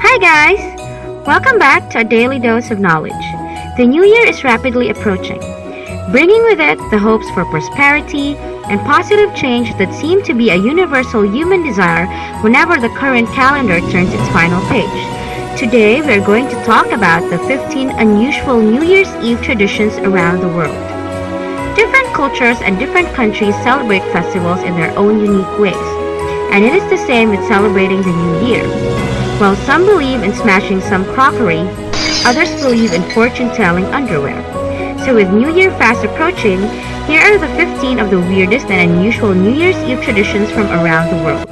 Hi guys! Welcome back to a daily dose of knowledge. The new year is rapidly approaching, bringing with it the hopes for prosperity and positive change that seem to be a universal human desire whenever the current calendar turns its final page. Today we are going to talk about the 15 unusual New Year's Eve traditions around the world. Different cultures and different countries celebrate festivals in their own unique ways, and it is the same with celebrating the new year. While some believe in smashing some crockery, others believe in fortune-telling underwear. So with New Year fast approaching, here are the 15 of the weirdest and unusual New Year's Eve traditions from around the world.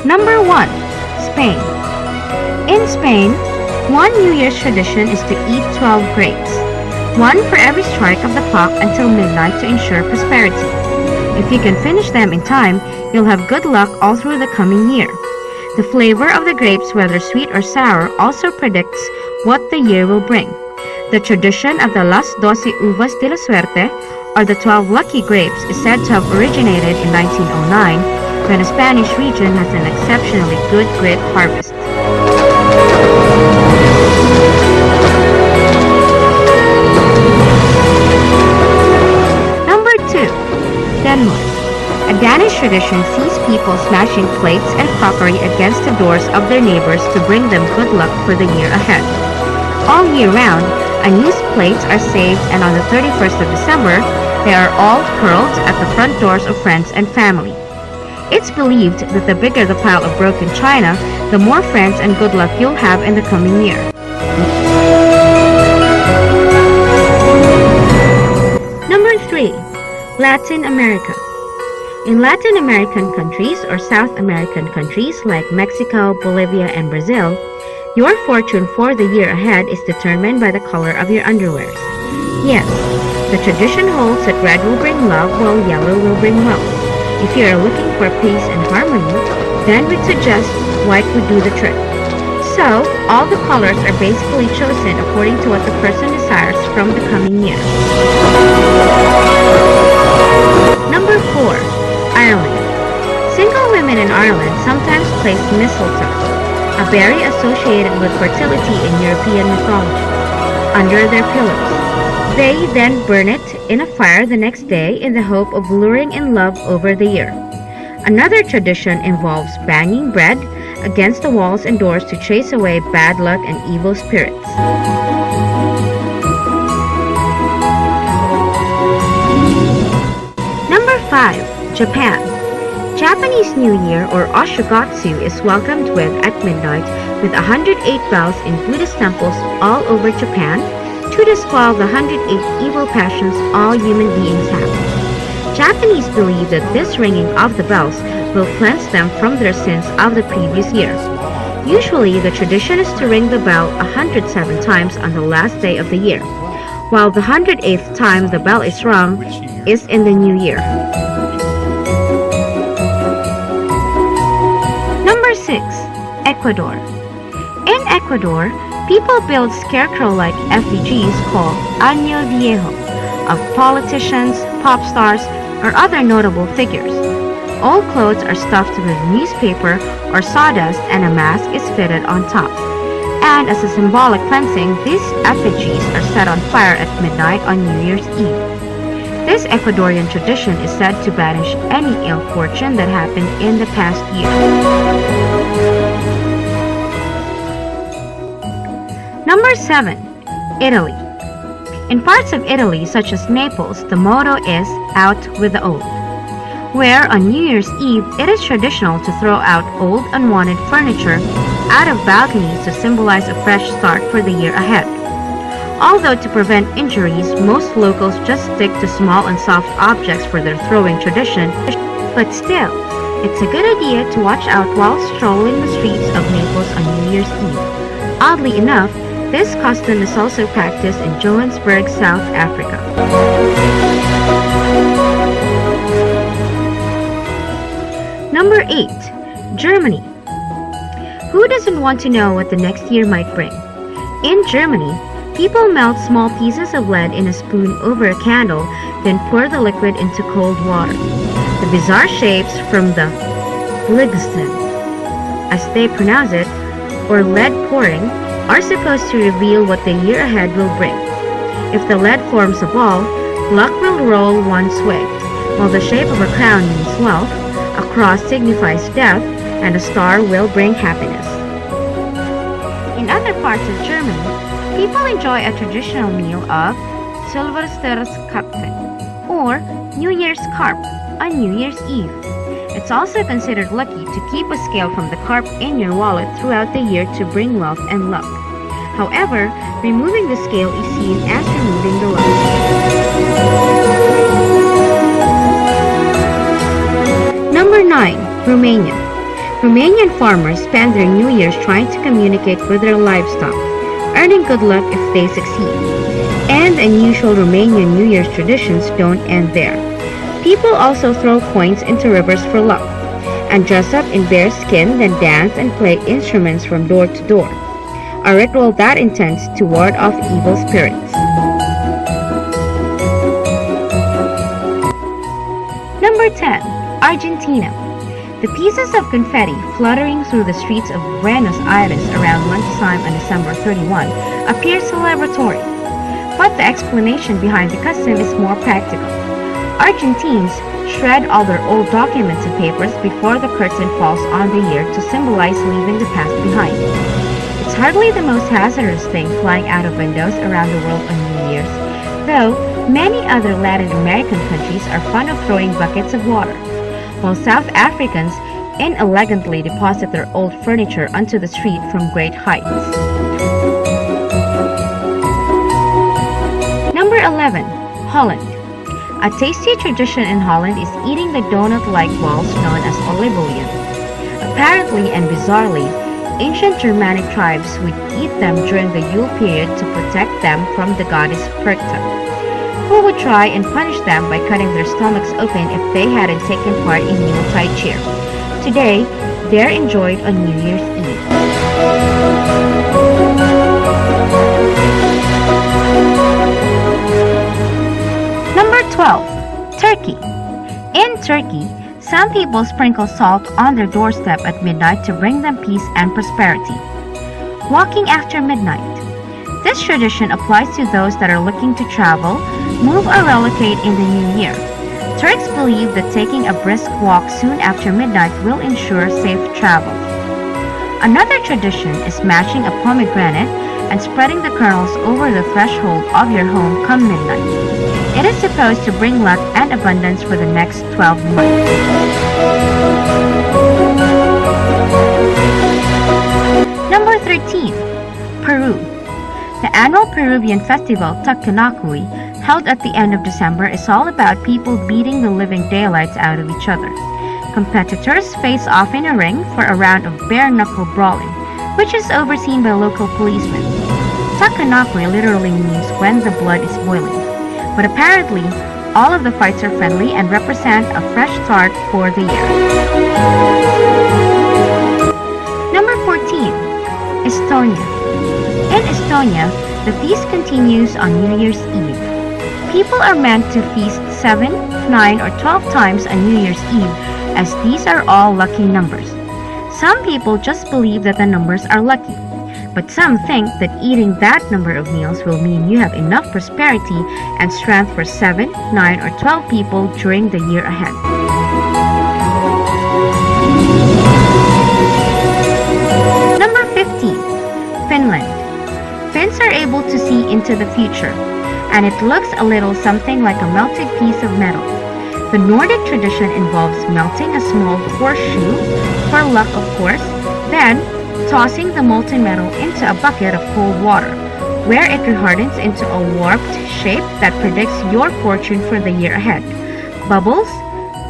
Number 1. Spain. In Spain, one New Year's tradition is to eat 12 grapes, one for every strike of the clock until midnight to ensure prosperity. If you can finish them in time, you'll have good luck all through the coming year. The flavor of the grapes, whether sweet or sour, also predicts what the year will bring. The tradition of the Las 12 Uvas de la Suerte, or the 12 lucky grapes, is said to have originated in 1909, when a Spanish region has an exceptionally good grape harvest. Number 2. Denmark. A Danish tradition sees people smashing plates and crockery against the doors of their neighbors to bring them good luck for the year ahead. All year round, unused plates are saved, and on the 31st of December, they are all hurled at the front doors of friends and family. It's believed that the bigger the pile of broken china, the more friends and good luck you'll have in the coming year. Number 3. Latin America. In Latin American countries or South American countries like Mexico, Bolivia, and Brazil, your fortune for the year ahead is determined by the color of your underwears. Yes, the tradition holds that red will bring love while yellow will bring wealth. If you are looking for peace and harmony, then we'd suggest white would do the trick. So, all the colors are basically chosen according to what the person desires from the coming year. Number 4. Ireland. Single women in Ireland sometimes place mistletoe, a berry associated with fertility in European mythology, under their pillows. They then burn it in a fire the next day in the hope of luring in love over the year. Another tradition involves banging bread against the walls and doors to chase away bad luck and evil spirits. Number 5. Japan. Japanese New Year, or Oshogatsu, is welcomed with at midnight with 108 bells in Buddhist temples all over Japan to dispel the 108 evil passions all human beings have. Japanese believe that this ringing of the bells will cleanse them from their sins of the previous year. Usually, the tradition is to ring the bell 107 times on the last day of the year, while the 108th time the bell is rung is in the new year. Number 6. Ecuador. In Ecuador, people build scarecrow-like effigies called Año Viejo of politicians, pop stars, or other notable figures. Old clothes are stuffed with newspaper or sawdust, and a mask is fitted on top. And as a symbolic cleansing, these effigies are set on fire at midnight on New Year's Eve. This Ecuadorian tradition is said to banish any ill fortune that happened in the past year. Number 7. Italy. In parts of Italy, such as Naples, the motto is "Out with the Old," where on New Year's Eve it is traditional to throw out old unwanted furniture out of balconies to symbolize a fresh start for the year ahead. Although to prevent injuries, most locals just stick to small and soft objects for their throwing tradition. But still, it's a good idea to watch out while strolling the streets of Naples on New Year's Eve. Oddly enough, this custom is also practiced in Johannesburg, South Africa. Number 8. Germany. Who doesn't want to know what the next year might bring? In Germany, people melt small pieces of lead in a spoon over a candle, then pour the liquid into cold water. The bizarre shapes from the Blitzen, as they pronounce it, or lead pouring, are supposed to reveal what the year ahead will bring. If the lead forms a ball, luck will roll one's way, while the shape of a crown means wealth, a cross signifies death, and a star will bring happiness. In other parts of Germany, people enjoy a traditional meal of Silvesterskapfen, or New Year's carp, on New Year's Eve. It's also considered lucky to keep a scale from the carp in your wallet throughout the year to bring wealth and luck. However, removing the scale is seen as removing the luck. Number 9. Romania. Romanian farmers spend their New Year's trying to communicate with their livestock, earning good luck if they succeed. And unusual Romanian New Year's traditions don't end there. People also throw coins into rivers for luck, and dress up in bear skin, then dance and play instruments from door to door. A ritual that intends to ward off evil spirits. Number 10. Argentina. The pieces of confetti fluttering through the streets of Buenos Aires around lunchtime on December 31 appear celebratory, but the explanation behind the custom is more practical. Argentines shred all their old documents and papers before the curtain falls on the year to symbolize leaving the past behind. It's hardly the most hazardous thing flying out of windows around the world on New Year's, though many other Latin American countries are fond of throwing buckets of water, while South Africans inelegantly deposit their old furniture onto the street from great heights. Number 11. Holland. A tasty tradition in Holland is eating the donut-like balls known as oliebollen. Apparently and bizarrely, ancient Germanic tribes would eat them during the Yule period to protect them from the goddess Perchta, who would try and punish them by cutting their stomachs open if they hadn't taken part in Yuletide cheer. Today, they're enjoyed on New Year's Eve. Number 12. Turkey. In Turkey, some people sprinkle salt on their doorstep at midnight to bring them peace and prosperity. Walking after midnight. This tradition applies to those that are looking to travel, move or relocate in the new year. Turks believe that taking a brisk walk soon after midnight will ensure safe travel. Another tradition is smashing a pomegranate and spreading the kernels over the threshold of your home come midnight. It is supposed to bring luck and abundance for the next 12 months. Number 13. Peru. The annual Peruvian festival Takanakui, held at the end of December, is all about people beating the living daylights out of each other. Competitors face off in a ring for a round of bare-knuckle brawling, which is overseen by local policemen. Takanakui literally means when the blood is boiling, but apparently all of the fights are friendly and represent a fresh start for the year. Number 14. Estonia. In Estonia, the feast continues on New Year's Eve. People are meant to feast 7, 9, or 12 times on New Year's Eve, as these are all lucky numbers. Some people just believe that the numbers are lucky, but some think that eating that number of meals will mean you have enough prosperity and strength for 7, 9, or 12 people during the year ahead. Number 15. Finland. Finns are able to see into the future, and it looks a little something like a melted piece of metal. The Nordic tradition involves melting a small horseshoe for luck, of course, then tossing the molten metal into a bucket of cold water, where it hardens into a warped shape that predicts your fortune for the year ahead. Bubbles,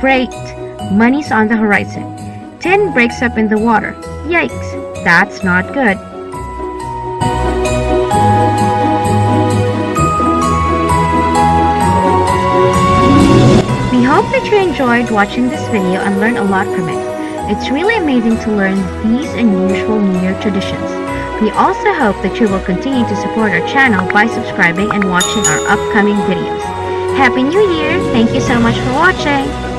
great Money's on the horizon. Tin breaks up in the water. Yikes, that's not good. We hope that you enjoyed watching this video and learned a lot from it. It's really amazing to learn these unusual New Year traditions. We also hope that you will continue to support our channel by subscribing and watching our upcoming videos. Happy New Year! Thank you so much for watching!